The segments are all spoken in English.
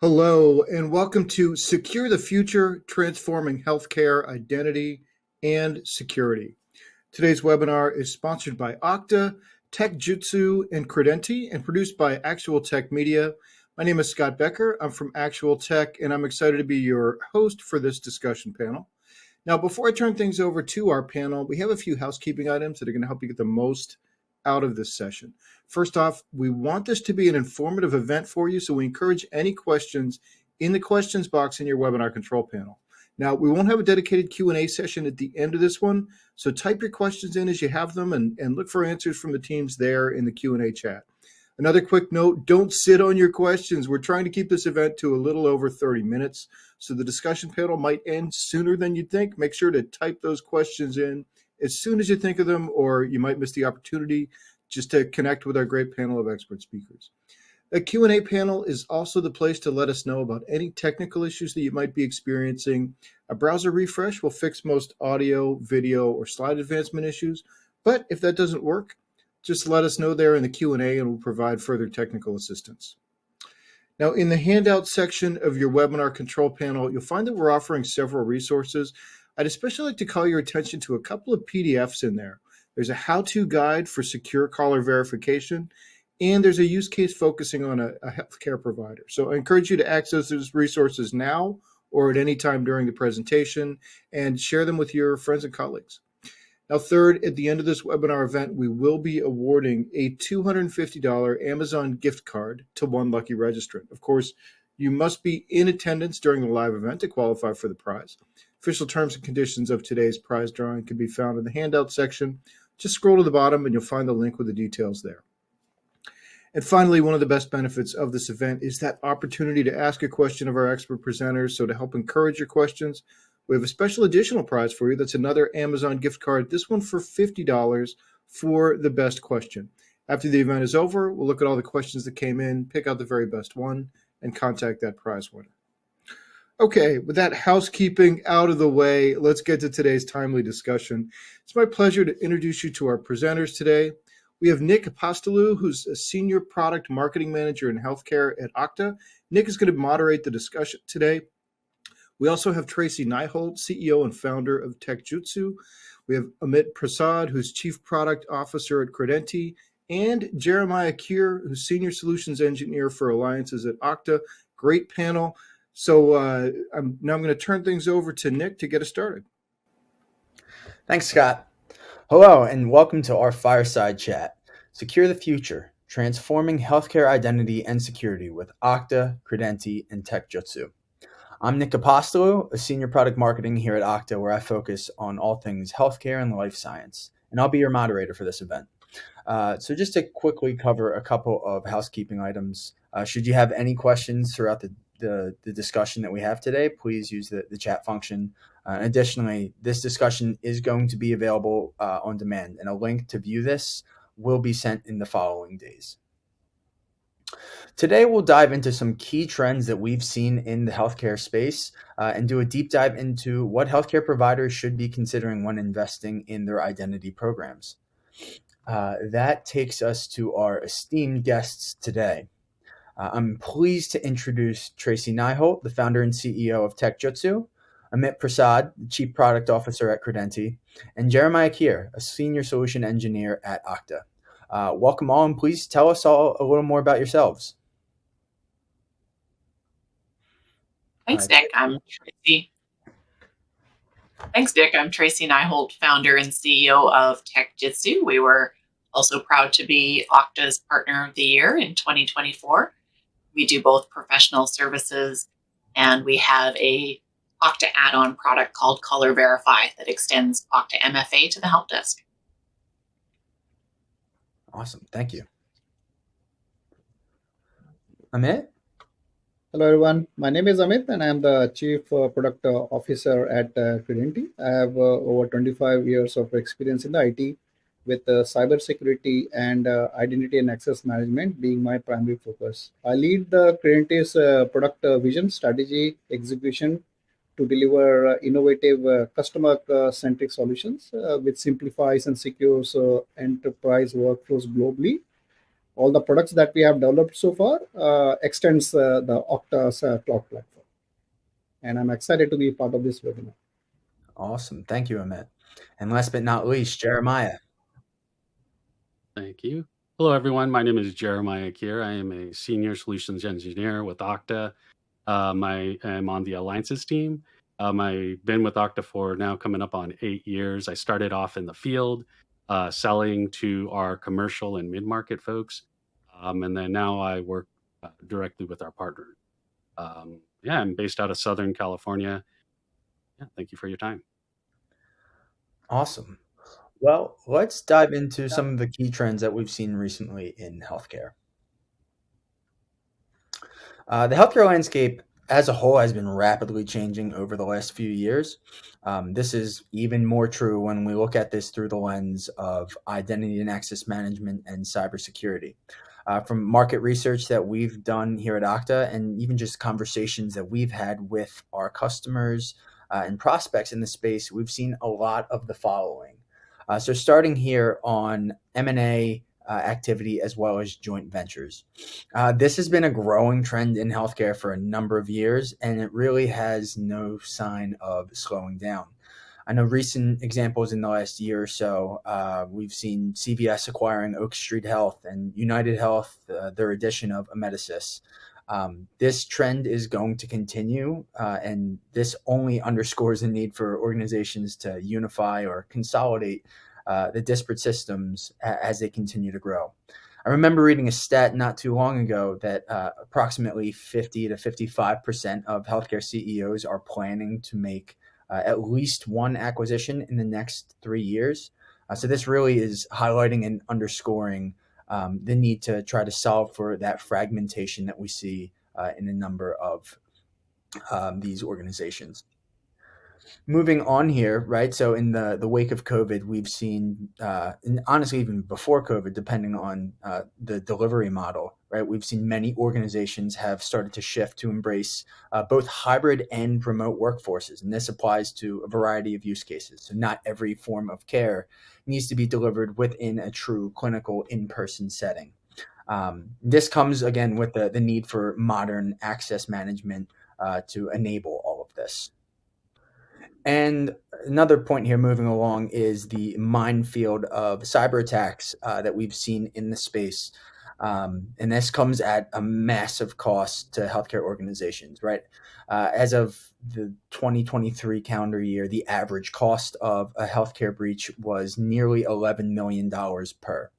Hello, and welcome to Secure the Future, Transforming Healthcare Identity and Security. Today's webinar is sponsored by Okta, TechJutsu, and Credenti, and produced by Actual Tech Media. My name is Scott Becker. I'm from Actual Tech, and I'm excited to be your host for this discussion panel. Now, before I turn things over to our panel, we have a few housekeeping items that are going to help you get the most out of this session. First off, we want this to be an informative event for you, so we encourage any questions in the questions box in your webinar control panel. Now, we won't have a dedicated Q&A session at the end of this one, so type your questions in as you have them and look for answers from the teams there in the Q&A chat. Another quick note, don't sit on your questions. We're trying to keep this event to a little over 30 minutes, so the discussion panel might end sooner than you'd think. Make sure to type those questions in as soon as you think of them, or you might miss the opportunity just to connect with our great panel of expert speakers. The Q&A panel is also the place to let us know about any technical issues that you might be experiencing. A browser refresh will fix most audio, video, or slide advancement issues, but if that doesn't work, just let us know there in the Q&A and we'll provide further technical assistance. Now, in the handout section of your webinar control panel, you'll find that we're offering several resources. I'd especially like to call your attention to a couple of PDFs in there. There's a how-to guide for secure caller verification, and there's a use case focusing on a healthcare provider. So I encourage you to access those resources now or at any time during the presentation and share them with your friends and colleagues. Now, third, at the end of this webinar event, we will be awarding a $250 Amazon gift card to one lucky registrant. Of course, you must be in attendance during the live event to qualify for the prize. Official terms and conditions of today's prize drawing can be found in the handout section. Just scroll to the bottom and you'll find the link with the details there. And finally, one of the best benefits of this event is that opportunity to ask a question of our expert presenters. So to help encourage your questions, we have a special additional prize for you. That's another Amazon gift card, this one for $50 for the best question. After the event is over, we'll look at all the questions that came in, pick out the very best one, and contact that prize winner. Okay, with that housekeeping out of the way, let's get to today's timely discussion. It's my pleasure to introduce you to our presenters today. We have Nick Apostolou, who's a Senior Product Marketing Manager in Healthcare at Okta. Nick is going to moderate the discussion today. We also have Tracy Nyholt, CEO and founder of TechJutsu. We have Amit Prasad, who's Chief Product Officer at Credenti, and Jeremiah Kier, who's Senior Solutions Engineer for Alliances at Okta. Great panel. So I'm going to turn things over to Nick to get us started. Thanks, Scott. Hello, and welcome to our fireside chat. Secure the Future, Transforming Healthcare Identity and Security with Okta, Credenti, and TechJutsu. I'm Nick Apostolou, a Senior Product Marketing here at Okta, where I focus on all things healthcare and life science, and I'll be your moderator for this event. So just to quickly cover a couple of housekeeping items, should you have any questions throughout the discussion that we have today, please use the chat function. Additionally, this discussion is going to be available on demand, and a link to view this will be sent in the following days. Today, we'll dive into some key trends that we've seen in the healthcare space and do a deep dive into what healthcare providers should be considering when investing in their identity programs. That takes us to our esteemed guests today. I'm pleased to introduce Tracy Nyholt, the founder and CEO of TechJutsu, Amit Prasad, the Chief Product Officer at Credenti, and Jeremiah Kier, a Senior Solution Engineer at Okta. Welcome all, and please tell us all a little more about yourselves. Thanks, Nick. I'm Tracy. Thanks, Nick. I'm Tracy Nyholt, founder and CEO of TechJutsu. We were also proud to be Okta's Partner of the Year in 2024. We do both professional services, and we have a Okta add-on product called Caller Verify that extends Okta MFA to the help desk. Awesome. Thank you. Amit? Hello, everyone. My name is Amit, and I'm the Chief Product Officer at Credenti. I have over 25 years of experience in the IT with cybersecurity and identity and access management being my primary focus. I lead the Credenti's product vision, strategy, execution to deliver innovative customer-centric solutions which simplifies and secures enterprise workflows globally. all the products that we have developed so far extends the Okta's cloud platform. And I'm excited to be part of this webinar. Awesome. Thank you, Amit. And last but not least, Jeremiah. Thank you. Hello, everyone. My name is Jeremiah Kier. I am a senior solutions engineer with Okta. I am on the alliances team. I've been with Okta for now coming up on 8 years. I started off in the field selling to our commercial and mid-market folks. And then now I work directly with our partners. I'm based out of Southern California. Yeah, thank you for your time. Awesome. Well, let's dive into some of the key trends that we've seen recently in healthcare. The healthcare landscape as a whole has been rapidly changing over the last few years. This is even more true when we look at this through the lens of identity and access management and cybersecurity. From market research that we've done here at Okta, and even just conversations that we've had with our customers and prospects in the space, we've seen a lot of the following. So starting here on M&A activity as well as joint ventures. This has been a growing trend in healthcare for a number of years, and it really has no sign of slowing down. I know recent examples in the last year or so, we've seen CVS acquiring Oak Street Health and United Health, their addition of Amedisys. This trend is going to continue, and this only underscores the need for organizations to unify or consolidate the disparate systems as they continue to grow. I remember reading a stat not too long ago that approximately 50 to 55% of healthcare CEOs are planning to make at least one acquisition in the next 3 years. So this really is highlighting and underscoring the need to try to solve for that fragmentation that we see in a number of these organizations. Moving on here, right? So in the wake of COVID, we've seen, and honestly, even before COVID, depending on the delivery model, right? We've seen many organizations have started to shift to embrace both hybrid and remote workforces. And this applies to a variety of use cases. So not every form of care needs to be delivered within a true clinical in-person setting. This comes, again, with the need for modern access management to enable all of this. And another point here moving along is the minefield of cyber attacks that we've seen in the space. And this comes at a massive cost to healthcare organizations, right? As of the 2023 calendar year, the average cost of a healthcare breach was nearly $11 million per.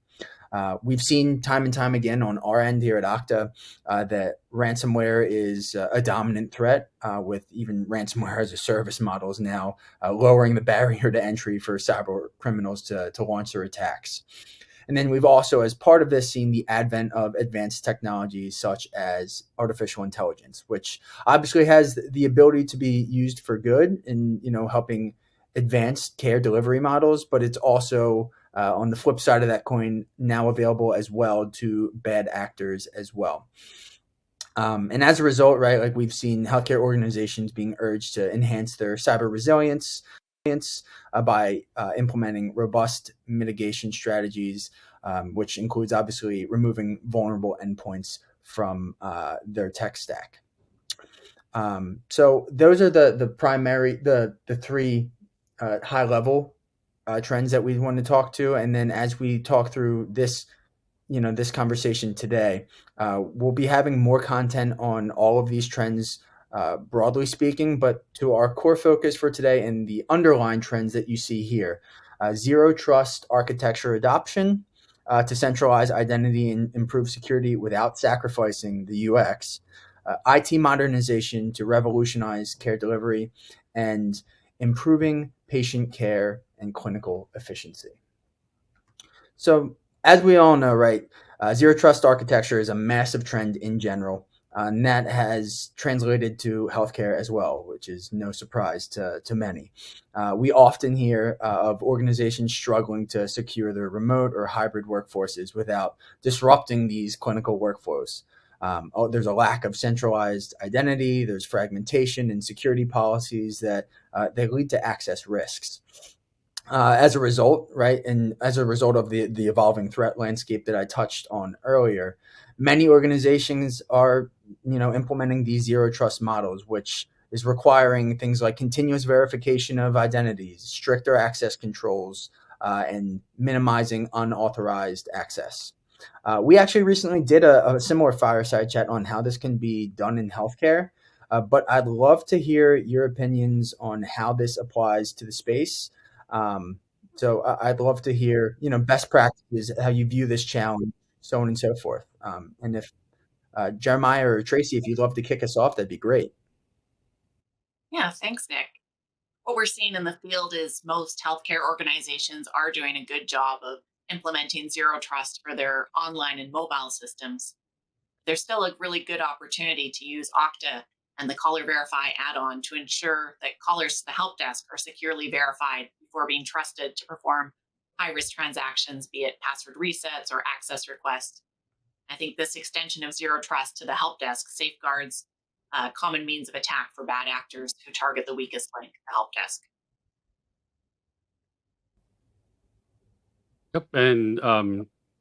We've seen time and time again on our end here at Okta that ransomware is a dominant threat, with even ransomware as a service models now lowering the barrier to entry for cyber criminals to launch their attacks. And then we've also, as part of this, seen the advent of advanced technologies such as artificial intelligence, which obviously has the ability to be used for good in, helping advanced care delivery models, but it's also on the flip side of that coin, now available as well to bad actors as well. And as a result, right, like we've seen healthcare organizations being urged to enhance their cyber resilience by implementing robust mitigation strategies, which includes obviously removing vulnerable endpoints from their tech stack. So those are the primary, the three high level trends that we want to talk to. And then as we talk through this, this conversation today, we'll be having more content on all of these trends, broadly speaking, but to our core focus for today and the underlying trends that you see here, zero trust architecture adoption to centralize identity and improve security without sacrificing the UX, IT modernization to revolutionize care delivery, and improving patient care and clinical efficiency. So as we all know, right, zero trust architecture is a massive trend in general, and that has translated to healthcare as well, which is no surprise to many. We often hear of organizations struggling to secure their remote or hybrid workforces without disrupting these clinical workflows. There's a lack of centralized identity, there's fragmentation and security policies that they lead to access risks. as a result, right, and as a result of the evolving threat landscape that I touched on earlier, many organizations are, implementing these zero trust models, which is requiring things like continuous verification of identities, stricter access controls, and minimizing unauthorized access. We actually recently did a similar fireside chat on how this can be done in healthcare, but I'd love to hear your opinions on how this applies to the space. So I'd love to hear, best practices, how you view this challenge, so on and so forth. And if Jeremiah or Tracy, if you'd love to kick us off, that'd be great. Yeah, thanks, Nick. What we're seeing in the field is most healthcare organizations are doing a good job of implementing zero trust for their online and mobile systems. There's still a really good opportunity to use Okta and the Caller Verify add-on to ensure that callers to the help desk are securely verified before being trusted to perform high-risk transactions, be it password resets or access requests. I think this extension of zero trust to the help desk safeguards common means of attack for bad actors who target the weakest link, the help desk. Yep. And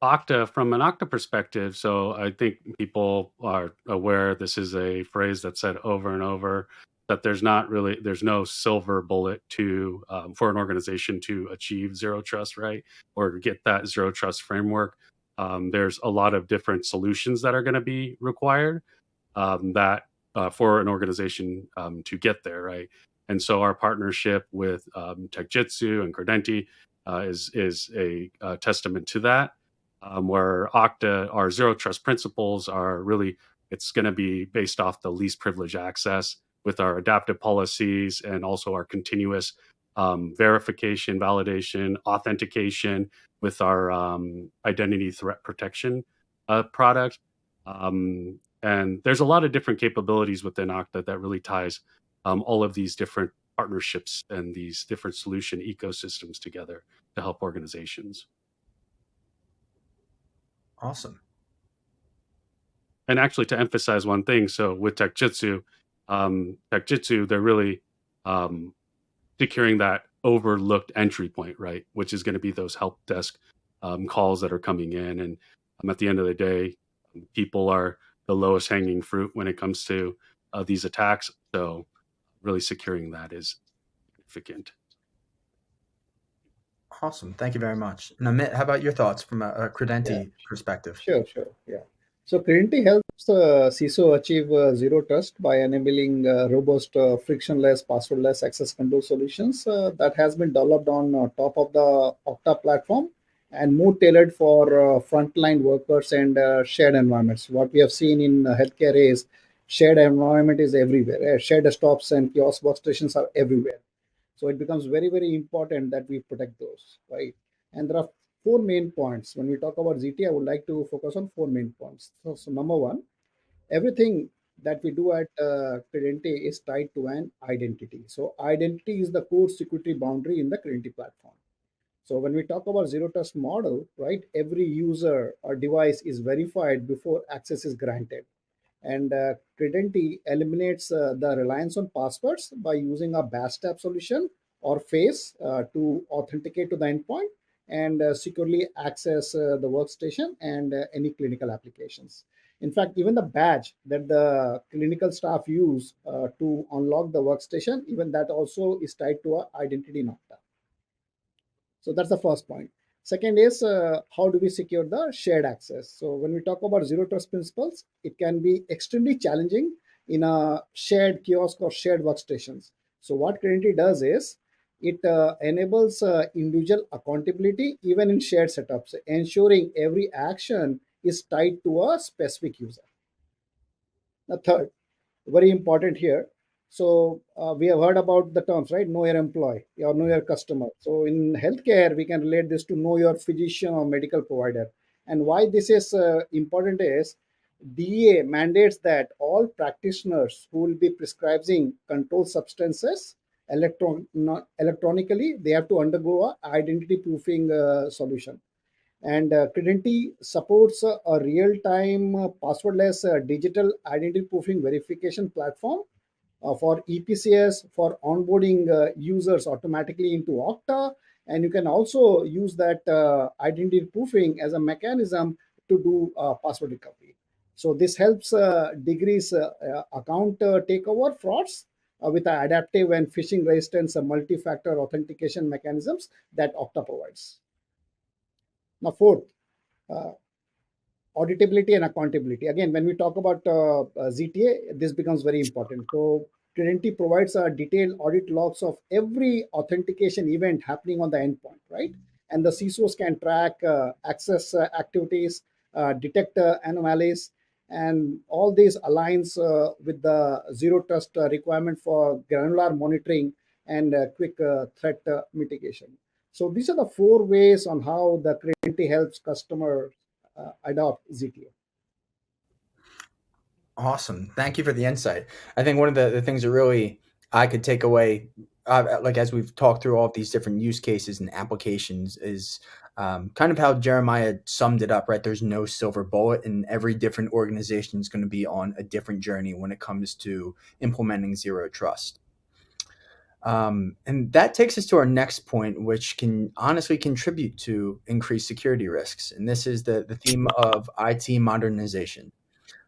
Okta, from an Okta perspective, so I think people are aware this is a phrase that's said over and over, that there's no silver bullet to for an organization to achieve zero trust, right, or get that zero trust framework. There's a lot of different solutions that are going to be required that for an organization to get there, right? And so our partnership with TechJitsu and Credenti is a testament to that, where Okta, our zero trust principles are really, it's going to be based off the least privilege access with our adaptive policies and also our continuous verification, validation, authentication with our identity threat protection product. And there's a lot of different capabilities within Okta that really ties all of these different partnerships and these different solution ecosystems together to help organizations. Awesome. And actually, to emphasize one thing, so with TechJitsu, they're really securing that overlooked entry point, right? Which is going to be those help desk calls that are coming in. And at the end of the day, people are the lowest hanging fruit when it comes to these attacks. So really securing that is significant. Awesome. Thank you very much. And Amit, how about your thoughts from a Credenti perspective? Sure. Yeah. So Credenti helps CISO achieve zero trust by enabling robust, frictionless, passwordless access control solutions that has been developed on top of the Okta platform and more tailored for frontline workers and shared environments. What we have seen in healthcare is shared environment is everywhere. Shared desktops and kiosk workstations are everywhere. So it becomes very, very important that we protect those, right? And there are four main points. When we talk about ZT, I would like to focus on four main points. So number one, everything that we do at Credenti is tied to an identity. So identity is the core security boundary in the Credenti platform. So when we talk about zero trust model, right, every user or device is verified before access is granted. And Credenti eliminates the reliance on passwords by using a batch-step solution or face to authenticate to the endpoint and securely access the workstation and any clinical applications. In fact, even the badge that the clinical staff use to unlock the workstation, even that also is tied to our identity in Okta. So that's the first point. Second is how do we secure the shared access? So when we talk about zero trust principles, it can be extremely challenging in a shared kiosk or shared workstations. So what Credenti does is it enables individual accountability even in shared setups, ensuring every action is tied to a specific user. The third, very important here. So we have heard about the terms, right? Know your employee or know your customer. So in healthcare, we can relate this to know your physician or medical provider. And why this is important is DEA mandates that all practitioners who will be prescribing controlled substances electronically, they have to undergo a identity proofing solution. And Credenti supports a real-time passwordless digital identity proofing verification platform for EPCS for onboarding users automatically into Okta And you can also use that identity proofing as a mechanism to do password recovery. So this helps decrease account takeover frauds with adaptive and phishing resistance multi-factor authentication mechanisms that Okta provides. Now, fourth, uh, auditability and accountability. Again, when we talk about ZTA, this becomes very important. So Trinity provides a detailed audit logs of every authentication event happening on the endpoint, right? And the CISOs can track access activities, detect anomalies, and all these aligns with the zero trust requirement for granular monitoring and quick threat mitigation. So these are the four ways on how the Trinity helps customers adopt ZTO. Awesome. Thank you for the insight. I think one of the things that really I could take away, like as we've talked through all of these different use cases and applications, is kind of how Jeremiah summed it up, right? There's no silver bullet, and every different organization is going to be on a different journey when it comes to implementing zero trust. And that takes us to our next point, which can honestly contribute to increased security risks. And this is the theme of IT modernization.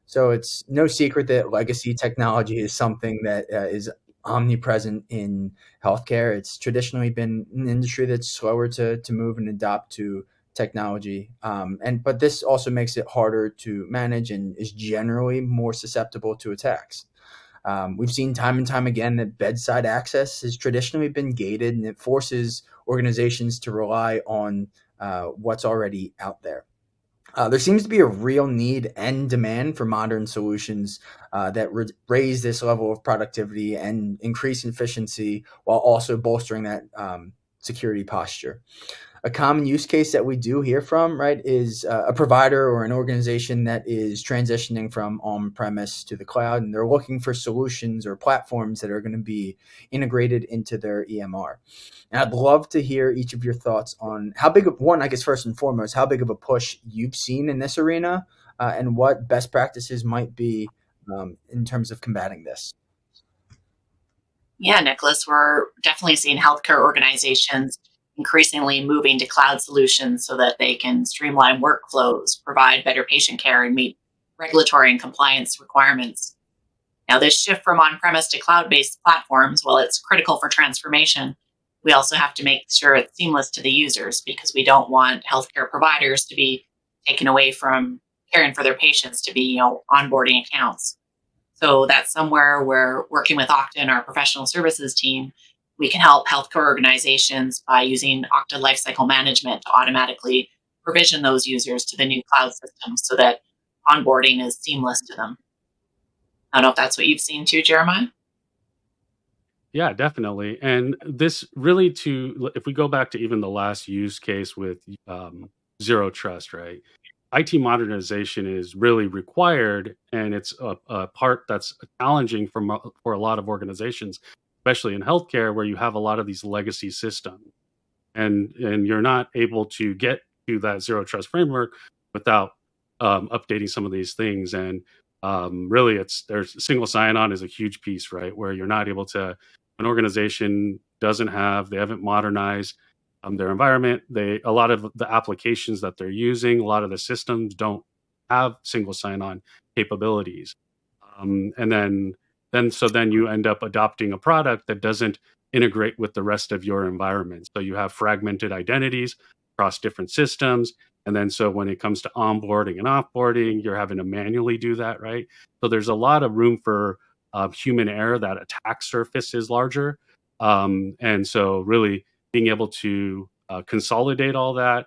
So it's no secret that legacy technology is something that is omnipresent in healthcare. It's traditionally been an industry that's slower to move and adopt to technology. But this also makes it harder to manage and is generally more susceptible to attacks. We've seen time and time again that bedside access has traditionally been gated, and it forces organizations to rely on what's already out there. There seems to be a real need and demand for modern solutions that raise this level of productivity and increase efficiency while also bolstering that security posture. A common use case that we do hear from, right, is a provider or an organization that is transitioning from on-premise to the cloud, and they're looking for solutions or platforms that are going to be integrated into their EMR. And I'd love to hear each of your thoughts on how big of one, I guess, first and foremost, how big of a push you've seen in this arena and what best practices might be in terms of combating this. Yeah, Nicholas, we're definitely seeing healthcare organizations increasingly moving to cloud solutions so that they can streamline workflows, provide better patient care, and meet regulatory and compliance requirements. Now, this shift from on premise to cloud based platforms, while it's critical for transformation, we also have to make sure it's seamless to the users because we don't want healthcare providers to be taken away from caring for their patients to be, onboarding accounts. So that's somewhere where working with Okta and our professional services team, we can help healthcare organizations by using Okta Lifecycle Management to automatically provision those users to the new cloud systems so that onboarding is seamless to them. I don't know if that's what you've seen too, Jeremiah. Yeah, definitely. And this really, if we go back to even the last use case with zero trust, right? IT modernization is really required, and it's a part that's challenging for a lot of organizations, especially in healthcare, where you have a lot of these legacy systems, and you're not able to get to that zero trust framework without updating some of these things. And really, there's single sign-on is a huge piece, right? Where you're not able to, an organization they haven't modernized their environment. A lot of the applications that they're using, a lot of the systems don't have single sign-on capabilities, and then you end up adopting a product that doesn't integrate with the rest of your environment. So you have fragmented identities across different systems, and then so when it comes to onboarding and offboarding, you're having to manually do that, right? So there's a lot of room for human error. That attack surface is larger, and so really being able to consolidate all that,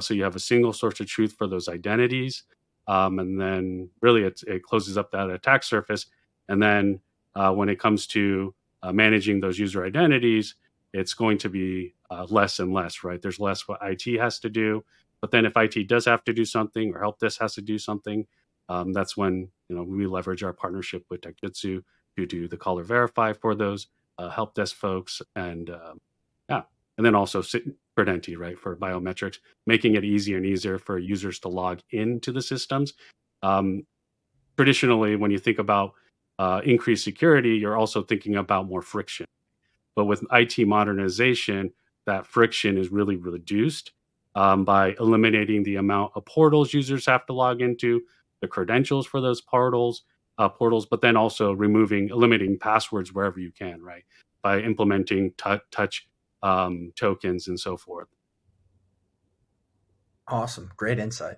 so you have a single source of truth for those identities, and then really it closes up that attack surface. And then when it comes to managing those user identities, it's going to be less and less, right? There's less what IT has to do. But then if IT does have to do something or help desk has to do something, that's when we leverage our partnership with TechJitsu to do the caller verify for those help desk folks, and yeah, and then also Credenti, right, for biometrics, making it easier and easier for users to log into the systems. Traditionally, when you think about increased security, you're also thinking about more friction. But with IT modernization, that friction is really reduced by eliminating the amount of portals users have to log into, the credentials for those portals, but then also eliminating passwords wherever you can, right? By implementing touch tokens and so forth. Awesome. Great insight.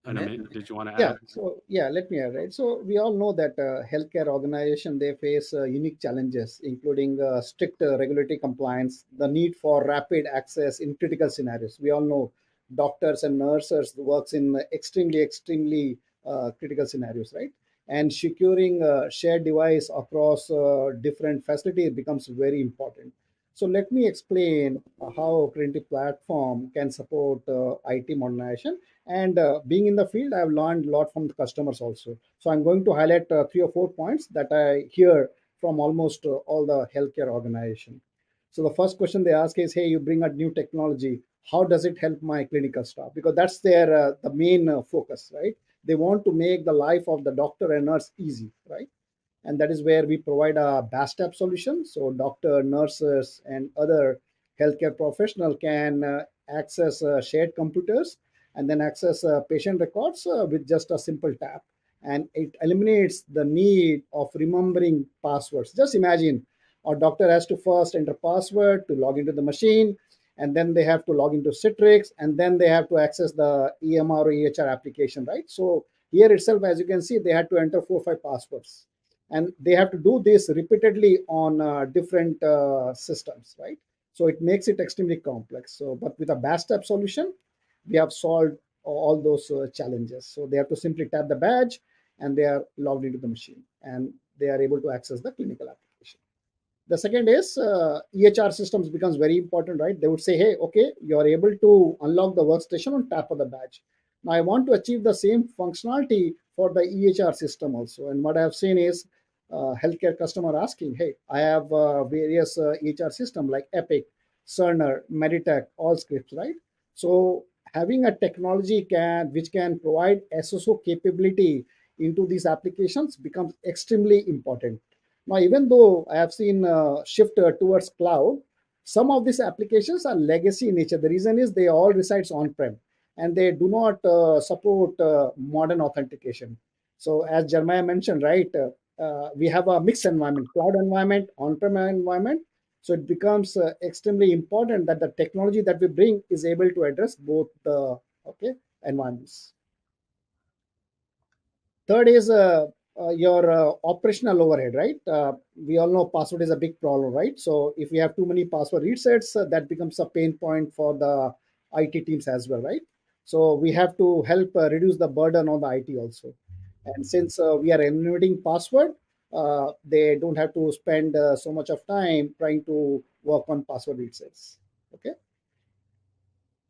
And Amit? did you want to Yeah, add? so yeah, let me add, right? So we all know that healthcare organization, they face unique challenges, including strict regulatory compliance, the need for rapid access in critical scenarios. We all know doctors and nurses works in extremely critical scenarios, right? And securing shared device across different facilities becomes very important. So let me explain how Trinity platform can support IT modernization. And being in the field, I've learned a lot from the customers also. So I'm going to highlight 3 or 4 points that I hear from almost all the healthcare organization. So the first question they ask is, hey, you bring a new technology, how does it help my clinical staff? Because that's their the main focus, right? They want to make the life of the doctor and nurse easy, right? And that is where we provide a BASTAP solution. So doctor, nurses, and other healthcare professional can access shared computers and then access patient records with just a simple tap. And it eliminates the need of remembering passwords. Just imagine a doctor has to first enter password to log into the machine, and then they have to log into Citrix, and then they have to access the EMR or EHR application, right? So here itself, as you can see, they had to enter 4 or 5 passwords, and they have to do this repeatedly on different systems, right? So it makes it extremely complex. So but with a BASTAP solution, we have solved all those challenges. So they have to simply tap the badge and they are logged into the machine, and they are able to access the clinical application. The second is EHR systems becomes very important, right? They would say, hey, okay, you're able to unlock the workstation on tap of the badge. Now I want to achieve the same functionality for the EHR system also. And what I have seen is healthcare customer asking, hey, I have various EHR system like Epic, Cerner, Meditech, all scripts, right? So having a technology which can provide SSO capability into these applications becomes extremely important. Now, even though I have seen shift towards cloud, some of these applications are legacy in nature. The reason is they all resides on-prem and they do not support modern authentication. So as Jeremiah mentioned, right, we have a mixed environment, cloud environment, on-prem environment. So it becomes extremely important that the technology that we bring is able to address both the environments. Third is your operational overhead, right? We all know password is a big problem, right? So if we have too many password resets, that becomes a pain point for the IT teams as well, right? So we have to help reduce the burden on the IT also. And since we are eliminating password, they don't have to spend so much of time trying to work on password resets. Okay.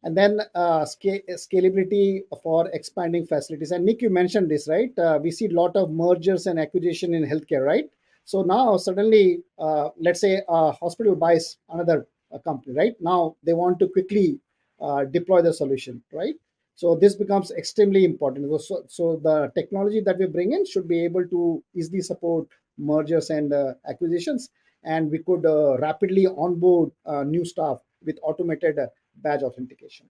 And then scalability for expanding facilities. And Nick, you mentioned this, right? We see a lot of mergers and acquisition in healthcare, right? So now suddenly, let's say a hospital buys another company, right? Now they want to quickly deploy the solution, right? So this becomes extremely important. So the technology that we bring in should be able to easily support mergers and acquisitions, and we could rapidly onboard new staff with automated badge authentication.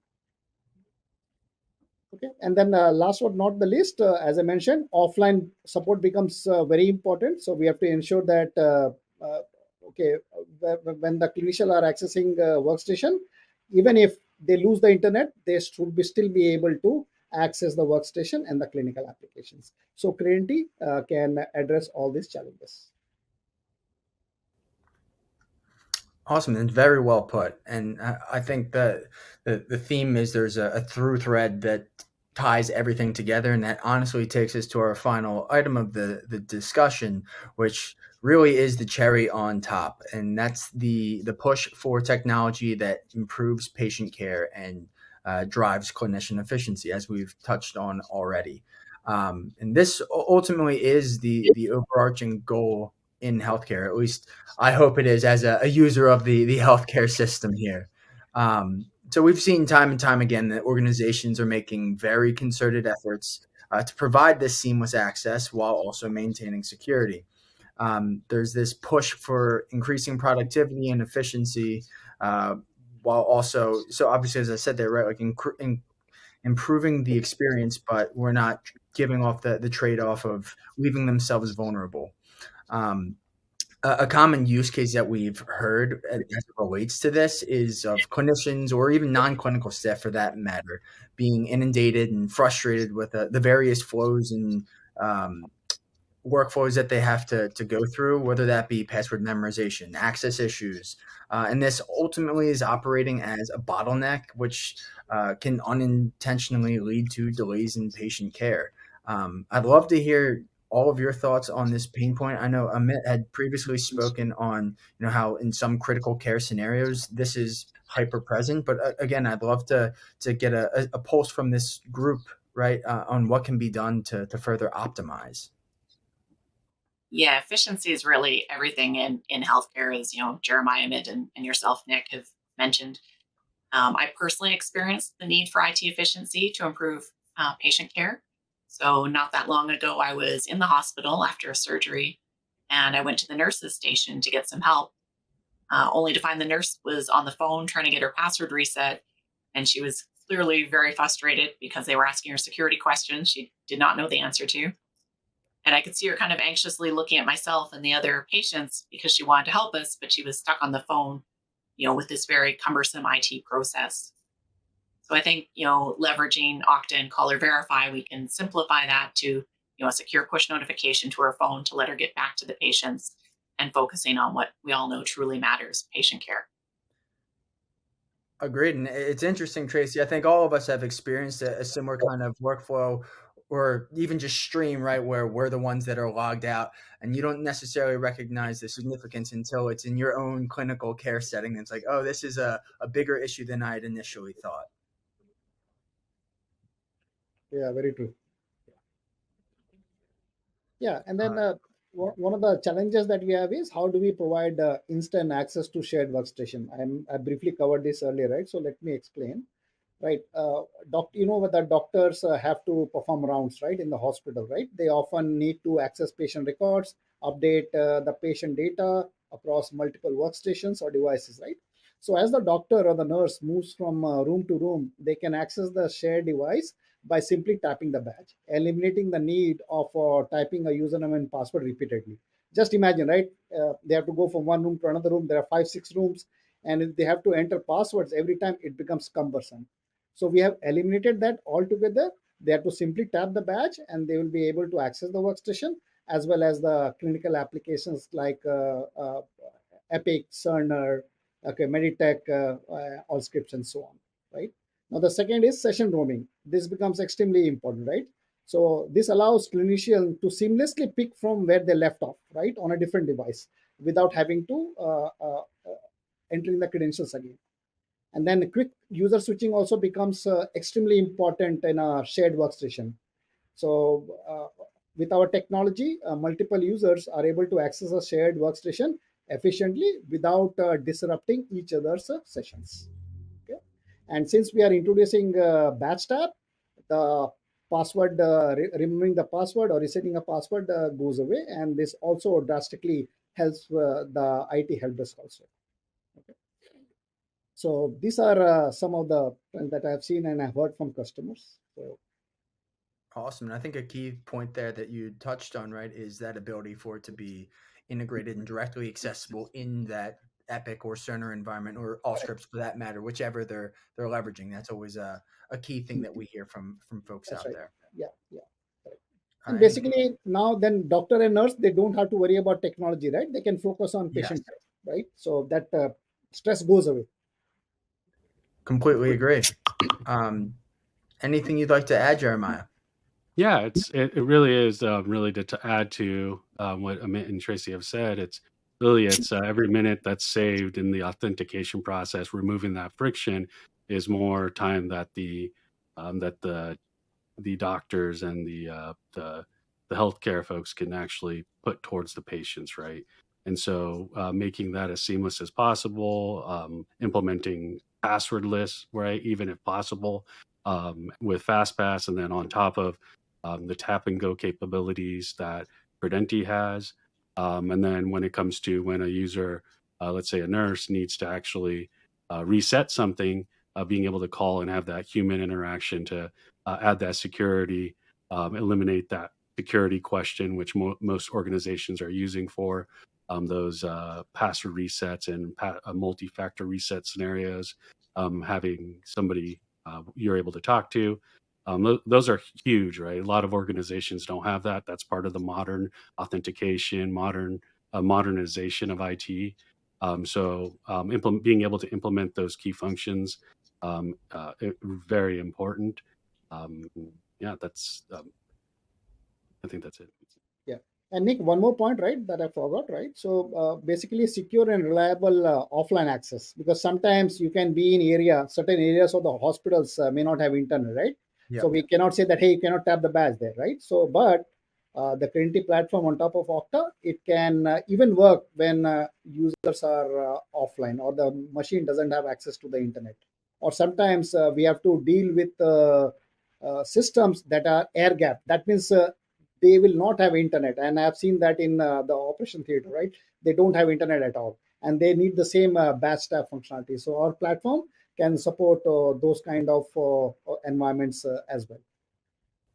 Okay, and then last but not the least, as I mentioned, offline support becomes very important. So we have to ensure that okay, when the clinicians are accessing workstation, even if they lose the internet, they should still be able to access the workstation and the clinical applications. So Trinity can address all these challenges. Awesome and very well put. And I think that the theme is there's a through thread that ties everything together, and that honestly takes us to our final item of the discussion, which really is the cherry on top, and that's the push for technology that improves patient care and drives clinician efficiency, as we've touched on already. And this ultimately is the overarching goal in healthcare. At least I hope it is, as a user of the healthcare system here. So we've seen time and time again that organizations are making very concerted efforts to provide this seamless access while also maintaining security. there's this push for increasing productivity and efficiency, while also, so obviously, as I said there, right, like improving the experience, but we're not giving off the trade-off of leaving themselves vulnerable. A common use case that we've heard as it relates to this is of clinicians or even non-clinical staff, for that matter, being inundated and frustrated with the various flows and workflows that they have to go through, whether that be password memorization, access issues. And this ultimately is operating as a bottleneck, which can unintentionally lead to delays in patient care. I'd love to hear all of your thoughts on this pain point. I know Amit had previously spoken on, how in some critical care scenarios this is hyper present, but again, I'd love to get a pulse from this group, right, on what can be done to further optimize. Yeah, efficiency is really everything in healthcare, as Jeremiah, Amit, and yourself, Nick, have mentioned. I personally experienced the need for IT efficiency to improve patient care. So not that long ago, I was in the hospital after a surgery, and I went to the nurse's station to get some help, only to find the nurse was on the phone trying to get her password reset, and she was clearly very frustrated because they were asking her security questions she did not know the answer to. And I could see her kind of anxiously looking at myself and the other patients because she wanted to help us, but she was stuck on the phone, with this very cumbersome IT process. So I think, leveraging Okta and Caller Verify, we can simplify that to, a secure push notification to her phone to let her get back to the patients and focusing on what we all know truly matters, patient care. Agreed. And it's interesting, Tracy. I think all of us have experienced a similar kind of workflow or even just stream, right, where we're the ones that are logged out and you don't necessarily recognize the significance until it's in your own clinical care setting. And it's like, oh, this is a bigger issue than I had initially thought. Yeah, very true. Yeah, and then one of the challenges that we have is how do we provide instant access to shared workstation? I briefly covered this earlier, right? So let me explain. Right, what the doctors have to perform rounds, right, in the hospital, right? They often need to access patient records, update the patient data across multiple workstations or devices, right? So as the doctor or the nurse moves from room to room, they can access the shared device by simply tapping the badge, eliminating the need of typing a username and password repeatedly. Just imagine, right? They have to go from one room to another room. There are 5, 6 rooms, and if they have to enter passwords every time, it becomes cumbersome. So we have eliminated that altogether. They have to simply tap the badge and they will be able to access the workstation as well as the clinical applications like Epic, Cerner, okay, Meditech, Allscripts, and so on, right? Now the second is session roaming. This becomes extremely important, right? So this allows clinicians to seamlessly pick from where they left off, right, on a different device without having to entering the credentials again. And then quick user switching also becomes extremely important in a shared workstation. So with our technology, multiple users are able to access a shared workstation efficiently without disrupting each other's sessions. Okay. And since we are introducing batch tab, the password, removing the password or resetting a password goes away. And this also drastically helps the IT help desk also. Okay. So these are some of the trends that I've seen and I've heard from customers. So Awesome. And I think a key point there that you touched on, right, is that ability for it to be integrated and directly accessible in that Epic or Cerner environment, or Allscripts for that matter, whichever they're leveraging. That's always a key thing that we hear from folks that's out right. there. Yeah, yeah. Correct. All And right. basically now then doctor and nurse, they don't have to worry about technology, right? They can focus on Yes, patient care, right? So that stress goes away. completely agree. Anything you'd like to add, Jeremiah? Yeah, it really is really to add to what Amit and Tracy have said. It's every minute that's saved in the authentication process, removing that friction, is more time that the doctors and the healthcare folks can actually put towards the patients, right? And so making that as seamless as possible, implementing password lists, right, even if possible, with FastPass, and then on top of the tap and go capabilities that Credenti has, And then when it comes to when a user, let's say a nurse, needs to actually reset something, being able to call and have that human interaction to add that security, eliminate that security question, which most organizations are using for those password resets and multi-factor reset scenarios, having somebody you're able to talk to. Those are huge, right? A lot of organizations don't have that. That's part of the modern authentication, modernization of IT. Being able to implement those key functions, very important. Yeah, I think that's it. Yeah. And Nick, one more point, right, that I forgot, right? So basically, secure and reliable offline access, because sometimes you can be in certain areas of the hospitals may not have internet, right? Yep. So we cannot say that, hey, you cannot tap the badge there, right? So, but the Trinity platform on top of Okta, it can even work when users are offline or the machine doesn't have access to the internet. Or sometimes we have to deal with systems that are air gap. That means they will not have internet, and I have seen that in the operation theater, right? They don't have internet at all, and they need the same batch staff functionality. So our platform can support those kind of environments as well.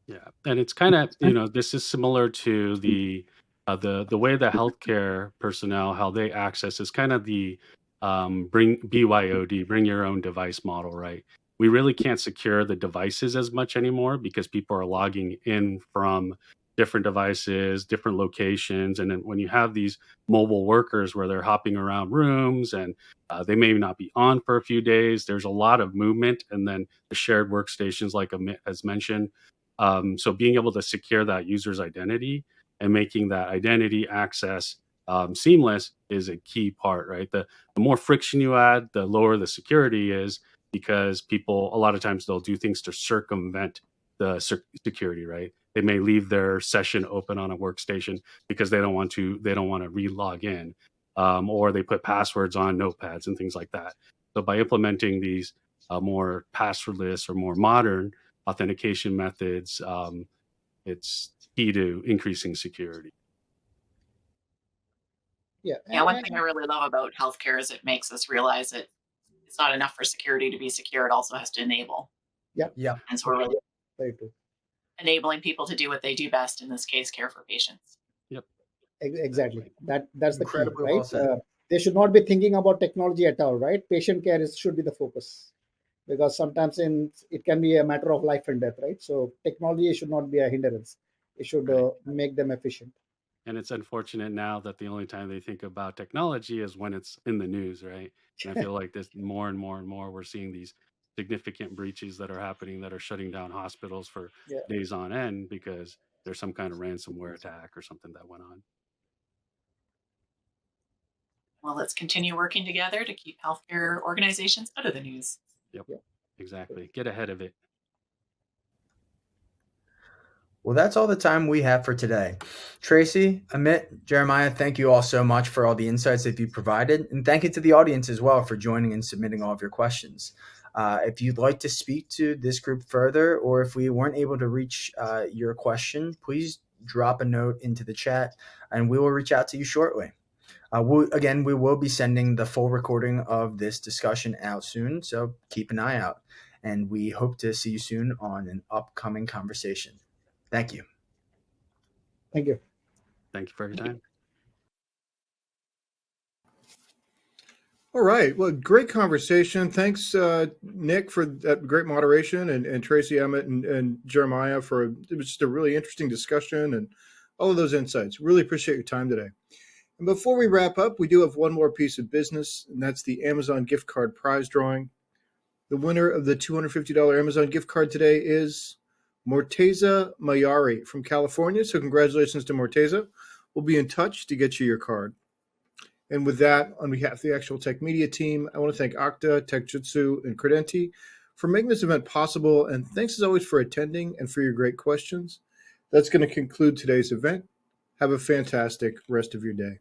Yeah, and it's kind of, this is similar to the way the healthcare personnel, how they access, is kind of the bring BYOD, bring your own device model, right? We really can't secure the devices as much anymore because people are logging in from different devices, different locations, and then when you have these mobile workers where they're hopping around rooms and they may not be on for a few days, there's a lot of movement, and then the shared workstations, like as mentioned. So being able to secure that user's identity and making that identity access seamless is a key part, right? The more friction you add, the lower the security is, because people, a lot of times, they'll do things to circumvent the security, right? They may leave their session open on a workstation because they don't want to re-log in, or they put passwords on notepads and things like that. So by implementing these more passwordless or more modern authentication methods, it's key to increasing security. Yeah. Yeah, one thing I really love about healthcare is it makes us realize that it's not enough for security to be secure. It also has to enable. Yeah. Yeah. And so we're really Very true. enabling people to do what they do best, in this case, care for patients. Yep. Exactly. That's the key, Incredibly right? well said. They should not be thinking about technology at all, right? Patient care should be the focus, because sometimes it can be a matter of life and death, right? So technology should not be a hindrance. It should Right. make them efficient. And it's unfortunate now that the only time they think about technology is when it's in the news, right? And I feel like this more and more and more, we're seeing these significant breaches that are happening, that are shutting down hospitals for Yeah. days on end because there's some kind of ransomware attack or something that went on. Well, let's continue working together to keep healthcare organizations out of the news. Yep. Yeah. Exactly. Get ahead of it. Well, that's all the time we have for today. Tracy, Amit, Jeremiah, thank you all so much for all the insights that you provided. And thank you to the audience as well for joining and submitting all of your questions. If you'd like to speak to this group further, or if we weren't able to reach your question, please drop a note into the chat and we will reach out to you shortly. We will be sending the full recording of this discussion out soon, so keep an eye out. And we hope to see you soon on an upcoming conversation. Thank you. Thank you. Thank you for your time. All right. Well, great conversation. Thanks, Nick, for that great moderation, and Tracy, Emmett, and Jeremiah for it was just a really interesting discussion and all of those insights. Really appreciate your time today. And before we wrap up, we do have one more piece of business, and that's the Amazon gift card prize drawing. The winner of the $250 Amazon gift card today is Morteza Mayari from California. So congratulations to Morteza. We'll be in touch to get you your card. And with that, on behalf of the Actual Tech Media team, I want to thank Okta, TechJutsu, and Credenti for making this event possible. And thanks as always for attending and for your great questions. That's going to conclude today's event. Have a fantastic rest of your day.